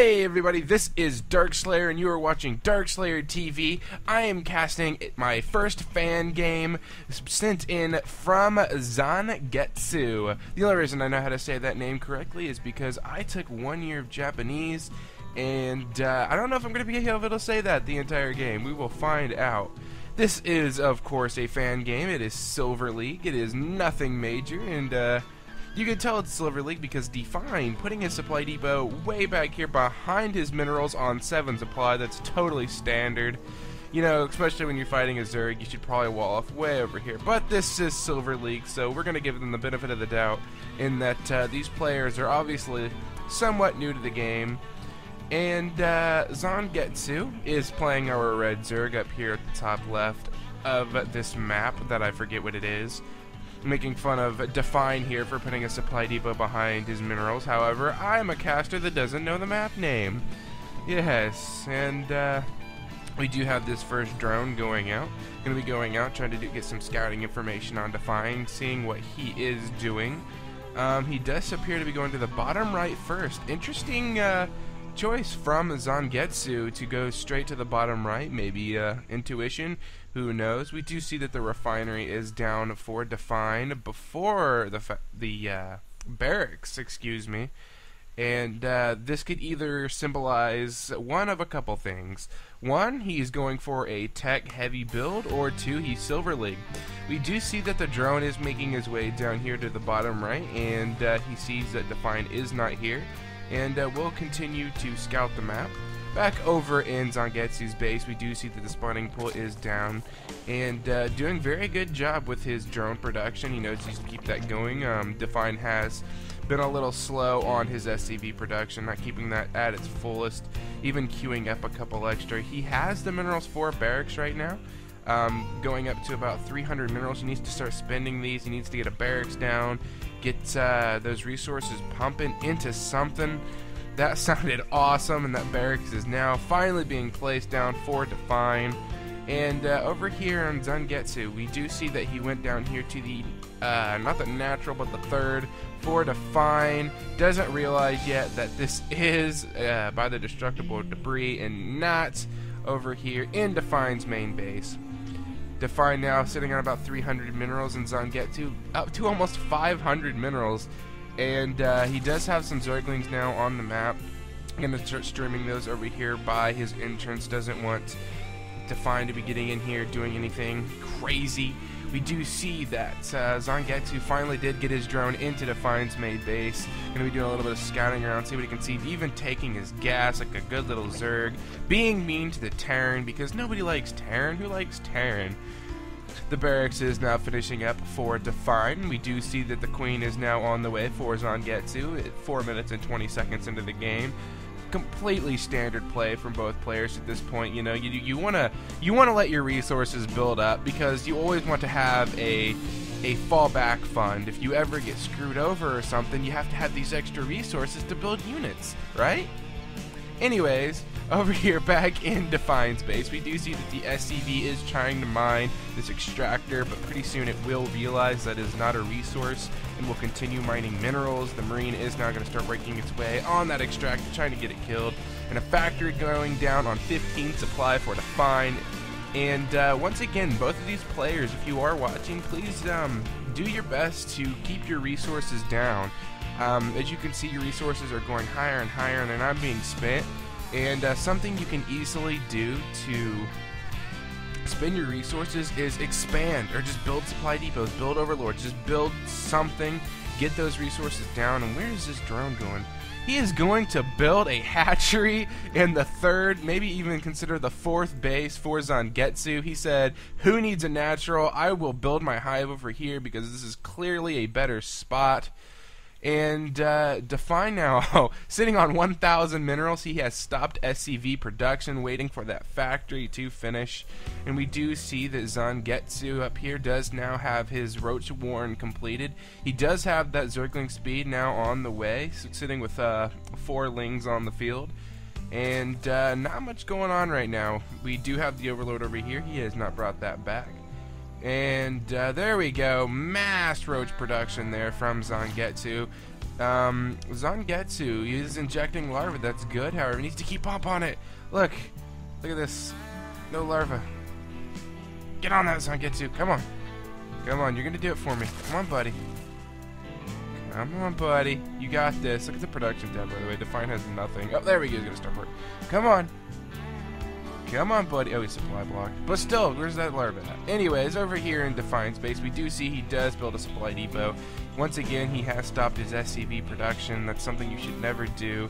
Hey everybody, this is Darkslayer and you are watching DarkslayerTV. I am casting my first fan game sent in from Zangetsu. The only reason I know how to say that name correctly is because I took 1 year of Japanese and I don't know if I'm going to be able to say that the entire game. We will find out. This is, of course, a fan game. It is Silver League. It is nothing major, and you can tell it's Silver League because Define putting his supply depot way back here behind his minerals on 7 supply. That's totally standard. You know, especially when you're fighting a Zerg, you should probably wall off way over here. But this is Silver League, so we're going to give them the benefit of the doubt in that these players are obviously somewhat new to the game. And Zangetsu is playing our red Zerg up here at the top left of this map that I forget what it is. Making fun of Define here for putting a supply depot behind his minerals. However, I'm a caster that doesn't know the map name. Yes, and we do have this first drone going out. Going to be going out, trying to get some scouting information on Define, seeing what he is doing. He does appear to be going to the bottom right first. Interesting choice from Zangetsu to go straight to the bottom right. Maybe intuition, who knows. We do see that the refinery is down for Define before the barracks, excuse me. And this could either symbolize one of a couple things. One, he's going for a tech heavy build, or two, he's Silver League. We do see that the drone is making his way down here to the bottom right, and he sees that Define is not here. And we'll continue to scout the map. Back over in Zangetsu's base, we do see that the spawning pool is down, and doing very good job with his drone production. He knows he's to keep that going. Define has been a little slow on his SCV production, not keeping that at its fullest, even queuing up a couple extra. He has the minerals for barracks right now, going up to about 300 minerals. He needs to start spending these. He needs to get a barracks down, get those resources pumping into something. That sounded awesome, and that barracks is now finally being placed down for Define. And over here on Zangetsu, we do see that he went down here to the, not the natural, but the third for Define. Doesn't realize yet that this is by the destructible debris and not over here in Define's main base. Define now sitting on about 300 minerals, and Zangetsu up to almost 500 minerals. And he does have some Zerglings now on the map. I'm going to start streaming those over here by his entrance. Doesn't want Define to be getting in here doing anything crazy. We do see that Zangetsu finally did get his drone into Define's main base. Going to be doing a little bit of scouting around, see what he can see. Even taking his gas like a good little Zerg. Being mean to the Terran, because nobody likes Terran. Who likes Terran? The barracks is now finishing up for Define. We do see that the Queen is now on the way for Zangetsu at 4 minutes and 20 seconds into the game. Completely standard play from both players at this point. You know, you wanna let your resources build up, because you always want to have a fallback fund. If you ever get screwed over or something, you have to have these extra resources to build units, right? Anyways, over here back in Define's base, we do see that the SCV is trying to mine this extractor, but pretty soon it will realize that is not a resource and will continue mining minerals. The Marine is now going to start working its way on that extractor, trying to get it killed. And a factory going down on 15 supply for Define. And once again, both of these players, if you are watching, please do your best to keep your resources down. As you can see, your resources are going higher and higher, and they're not being spent. And something you can easily do to spend your resources is expand, or just build supply depots, build overlords, just build something, get those resources down. And where is this drone going? He is going to build a hatchery in the third, maybe even consider the fourth base for Zangetsu. He said, who needs a natural? I will build my hive over here because this is clearly a better spot. And Define now sitting on 1,000 minerals. He has stopped SCV production, waiting for that factory to finish. And we do see that Zangetsu up here does now have his Roach Warren completed. He does have that Zergling speed now on the way, sitting with 4 lings on the field. And not much going on right now. We do have the Overlord over here. He has not brought that back. And there we go. Mass roach production there from Zangetsu. Zangetsu is injecting larvae. That's good. However, he needs to keep up on it. Look at this. No larva. Get on that, Zangetsu. Come on. Come on. You're gonna do it for me. Come on, buddy. Come on, buddy. You got this. Look at the production tab, by the way. Define has nothing. Oh, there we go. He's gonna start work. Come on. Come on, buddy. Oh, he's supply blocked. But still, where's that larva at? Anyways, over here in Define's base, we do see he does build a supply depot. Once again, he has stopped his SCV production. That's something you should never do.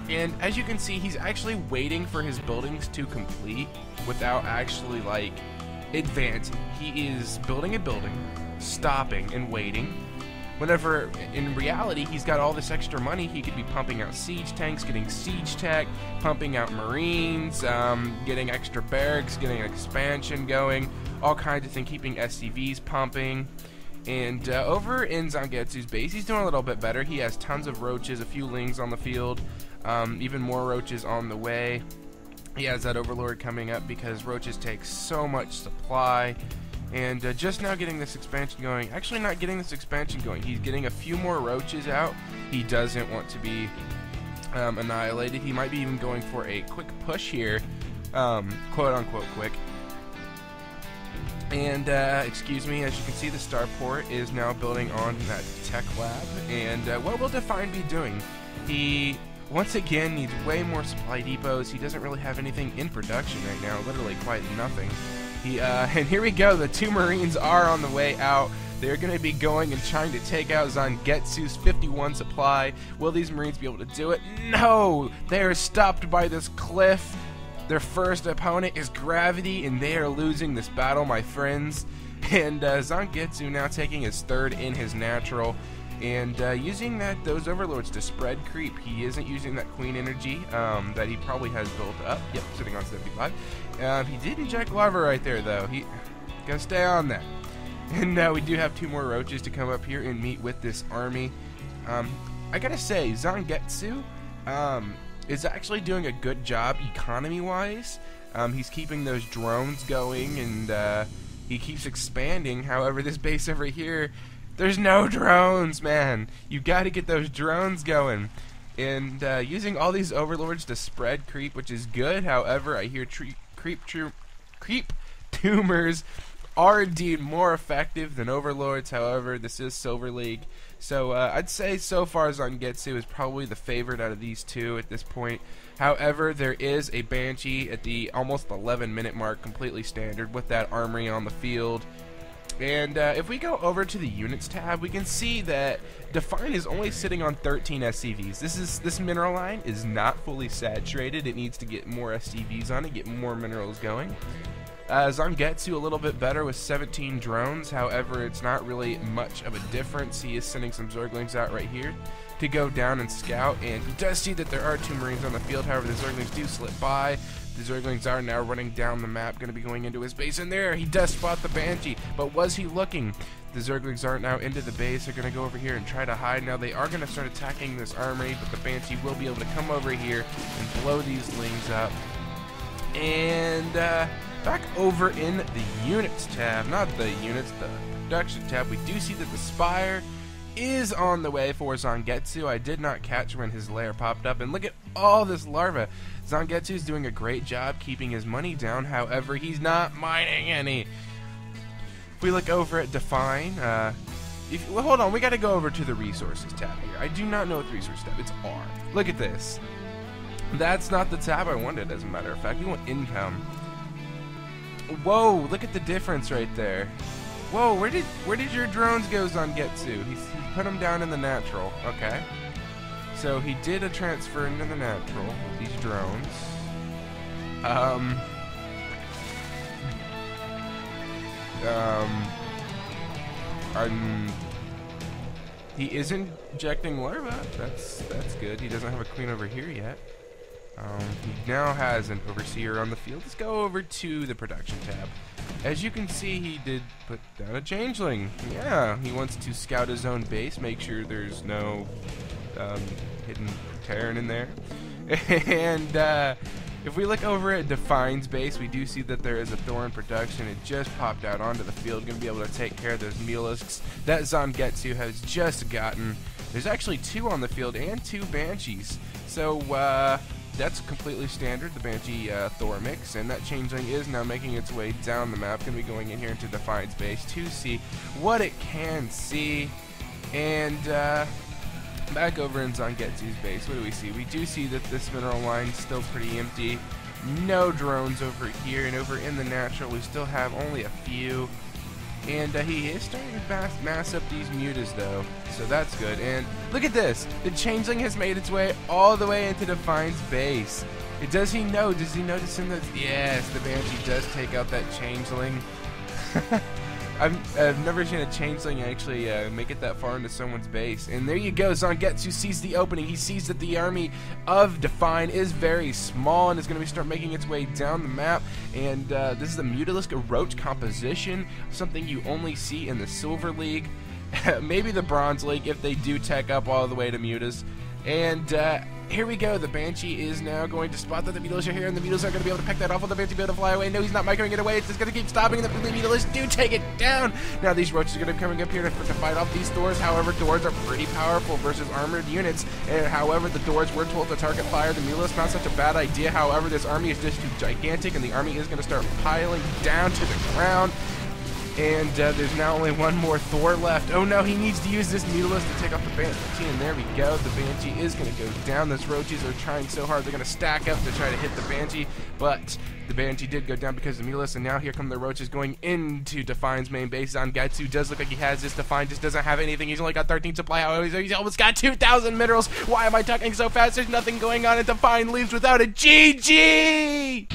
And as you can see, he's actually waiting for his buildings to complete without actually, like, advancing. He is building a building, stopping, and waiting. Whenever, in reality, he's got all this extra money, he could be pumping out siege tanks, getting siege tech, pumping out marines, getting extra barracks, getting an expansion going, all kinds of things, keeping SCVs pumping. And over in Zangetsu's base, he's doing a little bit better. He has tons of roaches, a few lings on the field, even more roaches on the way. He has that overlord coming up because roaches take so much supply. And just now getting this expansion going. Actually not getting this expansion going. He's getting a few more roaches out. He doesn't want to be annihilated. He might be even going for a quick push here. Quote unquote quick. And excuse me, as you can see, the starport is now building on that tech lab. And what will Define be doing? He once again needs way more supply depots. He doesn't really have anything in production right now. Literally quite nothing. And here we go, the two Marines are on the way out. They're going to be going and trying to take out Zangetsu's 51 supply. Will these Marines be able to do it? No! They are stopped by this cliff. Their first opponent is Gravity, and they are losing this battle, my friends. And Zangetsu now taking his third in his natural. And using those overlords to spread creep. He isn't using that queen energy that he probably has built up. Yep, sitting on 75. He did inject larva right there, though. He gotta stay on that. And we do have two more roaches to come up here and meet with this army. I gotta say, Zangetsu is actually doing a good job economy-wise. He's keeping those drones going, and he keeps expanding. However, this base over here, there's no drones, man. You gotta get those drones going. And using all these overlords to spread creep, which is good. However, I hear creep tumors are indeed more effective than overlords. However, this is Silver League. So I'd say so far Zangetsu is probably the favorite out of these two at this point. However, there is a Banshee at the almost 11-minute mark, completely standard, with that armory on the field. And if we go over to the units tab, we can see that Define is only sitting on 13 SCVs. This mineral line is not fully saturated. It needs to get more SCVs on it, get more minerals going. Zangetsu a little bit better with 17 drones. However, it's not really much of a difference. He is sending some Zerglings out right here to go down and scout, and he does see that there are two Marines on the field. However, the Zerglings do slip by. The Zerglings are now running down the map, going to be going into his base, and there he does spot the Banshee. But was he looking? The Zerglings are now into the base. They're going to go over here and try to hide. Now they are going to start attacking this armory, but the Banshee will be able to come over here and blow these lings up. And back over in the units tab, not the units, the production tab, we do see that the Spire is on the way for Zangetsu. I did not catch when his lair popped up, and look at all this larva. Zangetsu is doing a great job keeping his money down. However, he's not mining any. If we look over at Define, well, hold on, we got to go over to the resources tab here. I do not know what the resource tab. It's R. Look at this. That's not the tab I wanted, as a matter of fact. We want income. Whoa, look at the difference right there. Whoa, where did your drones go, Zangetsu? He put them down in the natural. Okay. So he did a transfer into the natural with these drones. He is injecting larva. That's good. He doesn't have a queen over here yet. He now has an overseer on the field. Let's go over to the production tab. As you can see, he did put down a changeling. Yeah, he wants to scout his own base, make sure there's no hidden Terran in there. And If we look over at Define's base, we do see that there is a Thor in production. It just popped out onto the field, going to be able to take care of those Mulisks that Zangetsu has just gotten. There's actually 2 on the field and 2 Banshees. So that's completely standard, the Banshee Thor mix, and that Changeling is now making its way down the map. Going to be going in here into Define's base to see what it can see. And back over in Zangetsu's base, what do we see? We do see that this mineral line is still pretty empty. No drones over here, and over in the natural we still have only a few. And he is starting to mass up these mutas though, so that's good. And look at this! The Changeling has made its way all the way into Define's base. Does he know? Does he notice him? Yes, the Banshee does take out that Changeling. I've never seen a Changeling actually make it that far into someone's base. And there you go, Zangetsu sees the opening. He sees that the army of Define is very small and is going to start making its way down the map. And this is a Mutalisk Roach composition, something you only see in the Silver League. Maybe the Bronze League if they do tech up all the way to Mutas. And here we go. The Banshee is now going to spot that the Mutalisk are here, and the Mutalisk are going to be able to pick that off. Will the Banshee be able to fly away? No, he's not microing it away. It's just going to keep stopping, and the Mutalisk do take it down. Now these Roaches are going to be coming up here to fight off these Thors. However, Thors are pretty powerful versus armored units. And however, the Thors were told to target fire the Mutalisk. Not such a bad idea. However, this army is just too gigantic, and the army is going to start piling down to the ground. And there's now only one more Thor left. Oh no, he needs to use this Mutalisk to take off the Banshee, and there we go. The Banshee is going to go down. Those Roaches are trying so hard. They're going to stack up to try to hit the Banshee, but the Banshee did go down because of the Mutalisk, and now here come the Roaches going into Define's main base. Zangetsu does look like he has this. Define just doesn't have anything. He's only got 13 supply. However, he's almost got 2,000 minerals. Why am I talking so fast? There's nothing going on, and Define leaves without a GG!